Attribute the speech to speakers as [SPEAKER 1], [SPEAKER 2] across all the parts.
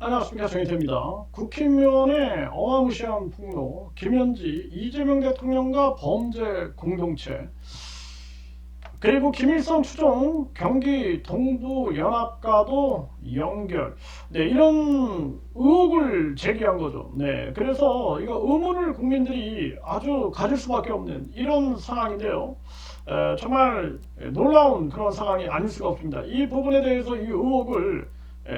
[SPEAKER 1] 안녕하십니까, 정의태입니다. 국힘면의 어마무시한 폭로, 김현지, 이재명 대통령과 범죄 공동체, 그리고 김일성 추종 경기 동부 연합과도 연결, 네, 이런 의혹을 제기한 거죠. 네, 그래서 이거 의문을 국민들이 아주 가질 수밖에 없는 이런 상황인데요. 정말 놀라운 그런 상황이 아닐 수가 없습니다. 이 부분에 대해서 이 의혹을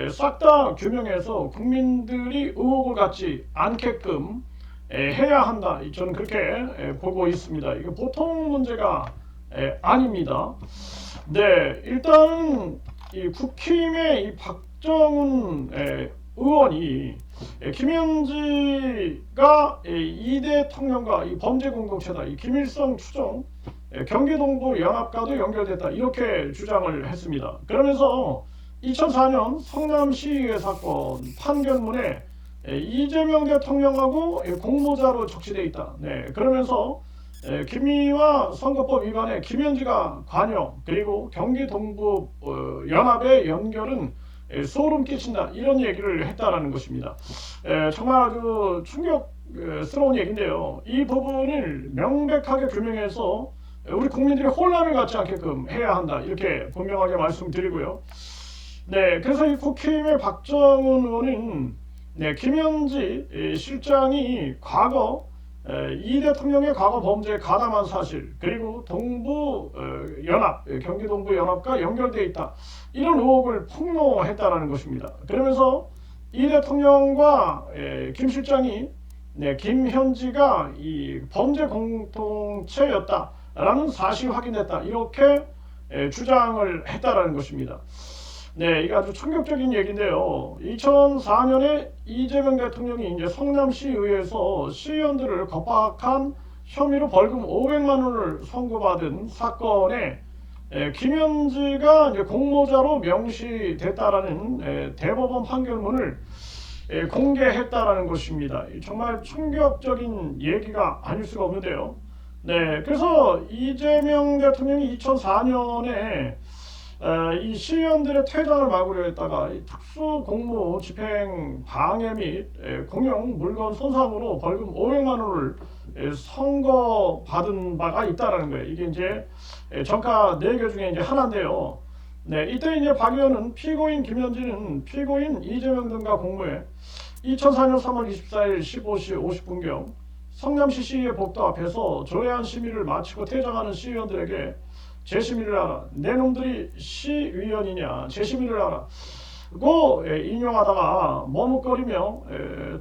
[SPEAKER 1] 싹 다 규명해서 국민들이 의혹을 갖지 않게끔 해야 한다. 저는 그렇게 보고 있습니다. 이게 보통 문제가 아닙니다. 네, 일단 이 국힘의 이 박정훈 의원이 김현지가 이 대통령과 이 범죄 공동체다, 이 김일성 추종 경기동부 연합과도 연결됐다, 이렇게 주장을 했습니다. 그러면서 2004년 성남시의회 사건 판결문에 이재명 대통령하고 공모자로 적시되어 있다. 네, 그러면서 김미화 선거법 위반에 김현지가 관여, 그리고 경기 동부 연합의 연결은 소름 끼친다, 이런 얘기를 했다라는 것입니다. 정말 아주 충격스러운 얘기인데요. 이 부분을 명백하게 규명해서 우리 국민들이 혼란을 갖지 않게끔 해야 한다, 이렇게 분명하게 말씀드리고요. 네, 그래서 이 국힘의 박정훈 의원은 김현지 실장이 과거 이 대통령의 과거 범죄에 가담한 사실, 그리고 동부 연합, 경기 동부 연합과 연결되어 있다, 이런 의혹을 폭로했다라는 것입니다. 그러면서 이 대통령과 김 실장이 김현지가 이 범죄 공동체였다라는 사실 확인됐다, 이렇게 주장을 했다라는 것입니다. 네, 이게 아주 충격적인 얘기인데요. 2004년에 이재명 대통령이 이제 성남시의회에서 시의원들을 겁박한 혐의로 벌금 500만 원을 선고받은 사건에 김현지가 이제 공모자로 명시됐다라는 대법원 판결문을 공개했다라는 것입니다. 정말 충격적인 얘기가 아닐 수가 없는데요. 네, 그래서 이재명 대통령이 2004년에 이 시의원들의 퇴장을 막으려 했다가 특수 공무 집행 방해 및 공용 물건 손상으로 벌금 500만 원을 선고받은 바가 있다라는 거예요. 이게 이제 전가 4개 중에 이제 하나인데요. 네, 이때 이제 박 의원은 피고인 김현지는 피고인 이재명 등과 공모해 2004년 3월 24일 15시 50분경 성남시 시의회 복도 앞에서 조회한 심의를 마치고 퇴장하는 시의원들에게 재심의를 하라, 내 놈들이 시의원이냐, 재심의를 하라 고 인용하다가 머뭇거리며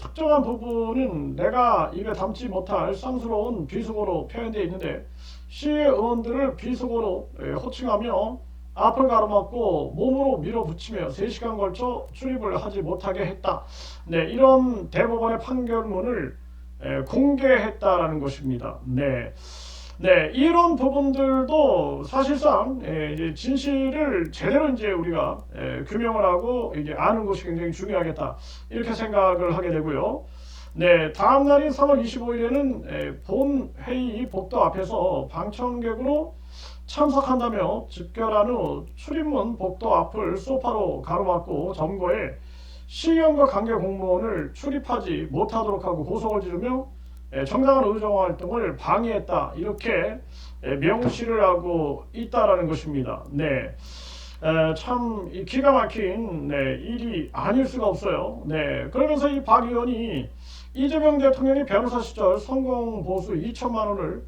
[SPEAKER 1] 특정한 부분은 내가 입에 담지 못할 쌍스러운 비속어로 표현되어 있는데 시의원들을 비속어로 호칭하며 앞을 가로막고 몸으로 밀어붙이며 3시간 걸쳐 출입을 하지 못하게 했다. 네, 이런 대법원의 판결문을 공개했다라는 것입니다. 네. 네, 이런 부분들도 사실상 이제 진실을 제대로 이제 우리가 규명을 하고 이제 아는 것이 굉장히 중요하겠다, 이렇게 생각을 하게 되고요. 네, 다음 날인 3월 25일에는 본 회의 복도 앞에서 방청객으로 참석한다며 집결한 후 출입문 복도 앞을 소파로 가로막고 점거해 시의원과 관계 공무원을 출입하지 못하도록 하고 고성을 지르며 정당한 의정활동을 방해했다, 이렇게 명시를 하고 있다라는 것입니다. 네, 참 기가 막힌 일이 아닐 수가 없어요. 네, 그러면서 이 박 의원이 이재명 대통령이 변호사 시절 성공 보수 2천만 원을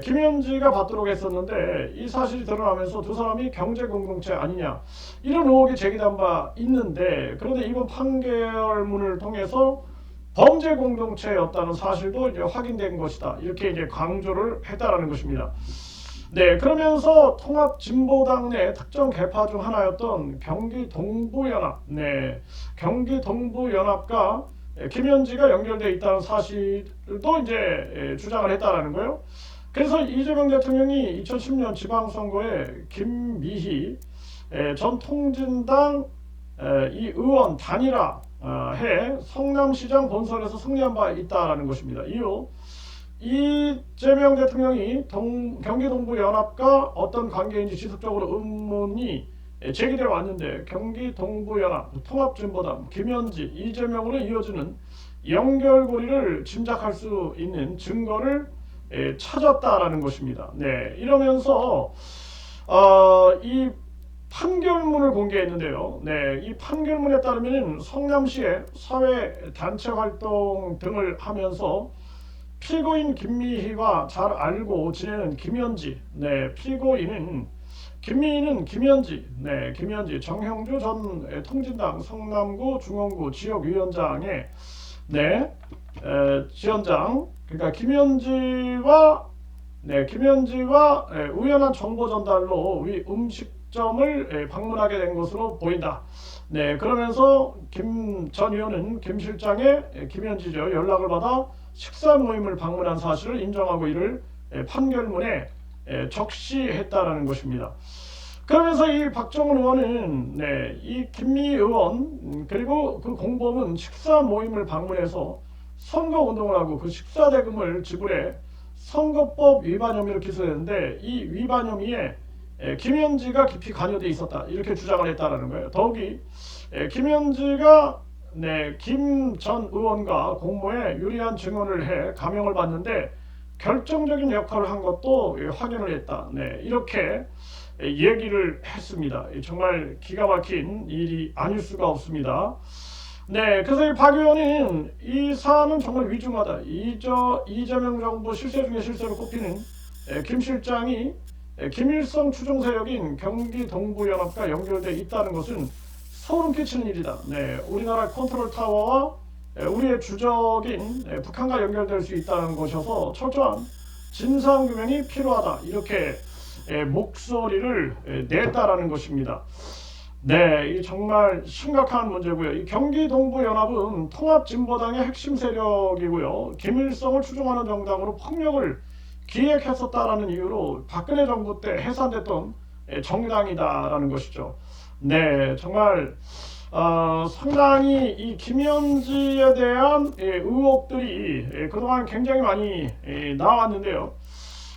[SPEAKER 1] 김현지가 받도록 했었는데 이 사실이 드러나면서 두 사람이 경제 공동체 아니냐, 이런 의혹이 제기된 바 있는데, 그런데 이번 판결문을 통해서 범죄 공동체였다는 사실도 이제 확인된 것이다, 이렇게 이제 강조를 했다라는 것입니다. 네, 그러면서 통합진보당 내 특정 계파 중 하나였던 경기 동부연합, 경기 동부연합과 김현지가 연결되어 있다는 사실도 이제 주장을 했다라는 거예요. 그래서 이재명 대통령이 2010년 지방선거에 김미희 전 통진당 이 의원 단일화 해 성남시장 본선에서 승리한 바 있다라는 것입니다. 이후 이재명 대통령이 경기 동부 연합과 어떤 관계인지 지속적으로 의문이 제기되어 왔는데 경기 동부연합, 통합진보당, 김현지, 이재명으로 이어지는 연결고리를 짐작할 수 있는 증거를 찾았다라는 것입니다. 네, 이러면서 이 판결문을 공개했는데요. 네, 이 판결문에 따르면 성남시의 사회 단체 활동 등을 하면서 피고인 김미희와 잘 알고 지내는 김현지, 네, 피고인은 김현지, 네, 김현지 정형주 전 통진당 성남구 중원구 지역위원장의 네, 지원장, 그러니까 김현지와 우연한 정보 전달로 위 음식점을 방문하게 된 것으로 보인다. 네, 그러면서 김 전 의원은 김 실장의 김현지죠 연락을 받아 식사 모임을 방문한 사실을 인정하고 이를 판결문에 적시했다라는 것입니다. 그러면서 이 박정훈 의원은 이 김미 의원 그리고 그 공범은 식사 모임을 방문해서 선거 운동을 하고 그 식사 대금을 지불해 선거법 위반 혐의로 기소했는데 이 위반 혐의에 김현지가 깊이 관여돼 있었다 이렇게 주장을 했다라는 거예요. 더욱이 김현지가 김 전 의원과 공모에 유리한 증언을 해 감형을 받는데 결정적인 역할을 한 것도 확인을 했다. 이렇게 얘기를 했습니다. 정말 기가 막힌 일이 아닐 수가 없습니다. 그래서 이 박 의원은 이 사안은 정말 위중하다. 이재명 정부 실세 중에 실세로 꼽히는 김 실장이 김일성 추종 세력인 경기 동부연합과 연결돼 있다는 것은 소름 끼치는 일이다. 우리나라 컨트롤 타워와 우리의 주적인 북한과 연결될 수 있다는 것이어서 철저한 진상규명이 필요하다. 이렇게 목소리를 냈다라는 것입니다. 이 정말 심각한 문제고요. 이 경기 동부연합은 통합진보당의 핵심 세력이고요. 김일성을 추종하는 정당으로 폭력을 기획했었다라는 이유로 박근혜 정부 때 해산됐던 정당이다라는 것이죠. 정말 상당히 이 김현지에 대한 의혹들이 그동안 굉장히 많이 나왔는데요.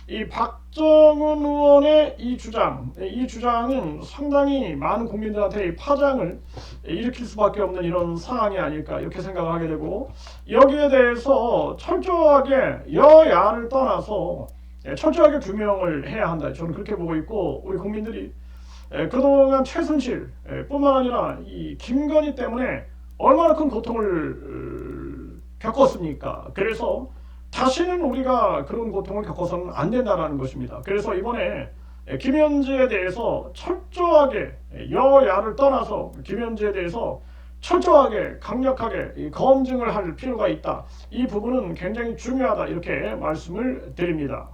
[SPEAKER 1] 이 박정훈 의원의 이 주장은 상당히 많은 국민들한테 파장을 일으킬 수밖에 없는 이런 상황이 아닐까 이렇게 생각을 하게 되고 여기에 대해서 철저하게 여야를 떠나서 철저하게 규명을 해야 한다. 저는 그렇게 보고 있고 우리 국민들이 그동안 최순실 뿐만 아니라 이 김건희 때문에 얼마나 큰 고통을 겪었습니까? 그래서 다시는 우리가 그런 고통을 겪어서는 안 된다는 것입니다. 그래서 이번에 김현지에 대해서 철저하게 여야를 떠나서 김현지에 대해서 철저하게 강력하게 검증을 할 필요가 있다. 이 부분은 굉장히 중요하다 이렇게 말씀을 드립니다.